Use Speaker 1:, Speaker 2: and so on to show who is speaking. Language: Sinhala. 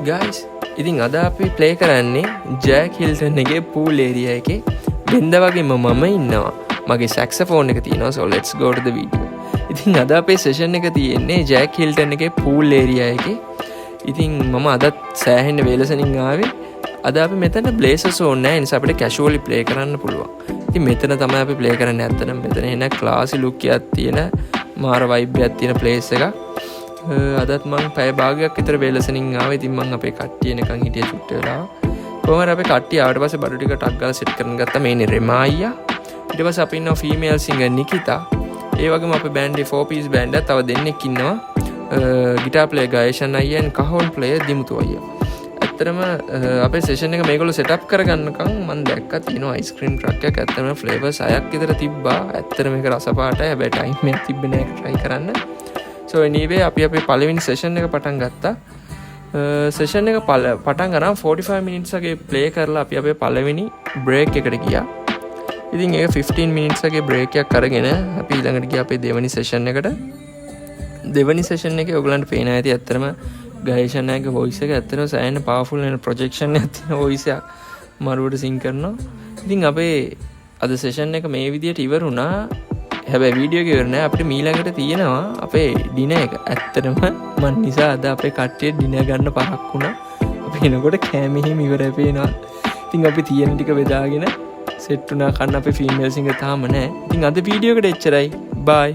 Speaker 1: ගයිස් ඉතින් අද අපි ප්ලේ කරන්නේ ජෑක් හිල්ටන් එකේ පූල් ඒරියා එකේ බෙන්ද වගේම මම ඉන්නවා මගේ සැක්සෆෝන් එක තියෙනවා so let's go to the video. ඉතින් අද අපේ සෙෂන් එක තියෙන්නේ ජෑක් හිල්ටන් එකේ පූල් ඒරියා එකේ. ඉතින් මම අදත් සෑහෙන වේලසනින් ආවේ. අද අපි මෙතන බ්ලේසර්ස් ඕනේ නැහැ නිසා අපිට කැෂුවලි ප්ලේ කරන්න පුළුවන්. ඉතින් මෙතන තමයි අපි ප්ලේ කරන්නේ ඇත්තටම මෙතන එන ක්ලාසි ලුක් එකක් තියෙන මාර වයිබ් එකක් තියෙන ප්ලේස් එකක්. අදත් මං පැය භාගයක් විතර වේලසනින් ආවා. ඉතින් මං අපේ කට්ටිය එනකන් හිටිය චුට්ට වෙලා. කොහොමද අපේ කට්ටිය ආවට පස්සේ බඩු ටික ටක් ගාලා සෙට් කරගෙන ගත්තා. මේනේ රෙමා අයියා. ඊට පස්සේ අපි ඉන්නවා ෆීමේල් සිංගර් නිකිතා. ඒ වගේම අපේ බෑන්ඩ් එකේ 4 piece බෑන්ඩ් එක තව දෙන්නෙක් ඉන්නවා. ගිටාර් ප්ලේයර් ගයේෂන් අයියා and කහෝන් ප්ලේයර් දිමුතු අයියා. ඇත්තටම අපේ සෙෂන් එක මේගොල්ලෝ සෙට් අප් කරගන්නකම් මම දැක්කා තියෙනවා අයිස්ක්‍රීම් ට්‍රක් එකක්. ඇත්තටම ෆ්ලේවර්ස් 6ක් විතර තිබ්බා. ඇත්තටම මේක රස පාටයි. හැබැයි ටයිම් එකක් තිබ්බේ නැහැ ඒක try කරන්න. So anyway අපි අපේ පළවෙනි සෙෂන් එක පටන් ගත්තා. සෙෂන් එක පටන් ගන්න 45 minutes වගේ ප්ලේ කරලා අපි අපේ පළවෙනි බ්‍රේක් එකට ගියා. ඉතින් ඒක 15 minutes වගේ බ්‍රේක් එකක් අරගෙන අපි ඊළඟට ගියා අපේ දෙවෙනි සෙෂන් එකට. දෙවෙනි සෙෂන් එකේ ඔයගලන්ට පේන ඇති ඇත්තටම ගයේෂන් අයගේ වොයිස් එක ඇත්තටම සෑහෙන පවර්ෆුල් වෙන ප්‍රොජෙක්ෂන් එකක් තියෙන වොයිස් එකක් මරුවට සිං කරනවා. ඉතින් අපේ අද සෙෂන් එක මේ විදියට ඉවර වුණා. හැබැයි වීඩියෝ එක ඉවර නෑ. අපිට මීළඟට තියෙනවා අපේ ඩිනර් එක. ඇත්තටම මන් නිසා අද අපේ කට්ටිය ඩිනර් ගන්න පහක් වුණා. අපි එනකොට කෑම එහෙම ඉවරයි පේනවා. ඉතින් අපි තියෙන ටික බෙදාගෙන සෙට් වුණා කන්න අපේ ෆීමේල් සිංගර් තාම නෑ. ඉතින් අද වීඩියෝ එකට එච්චරයි. බයි.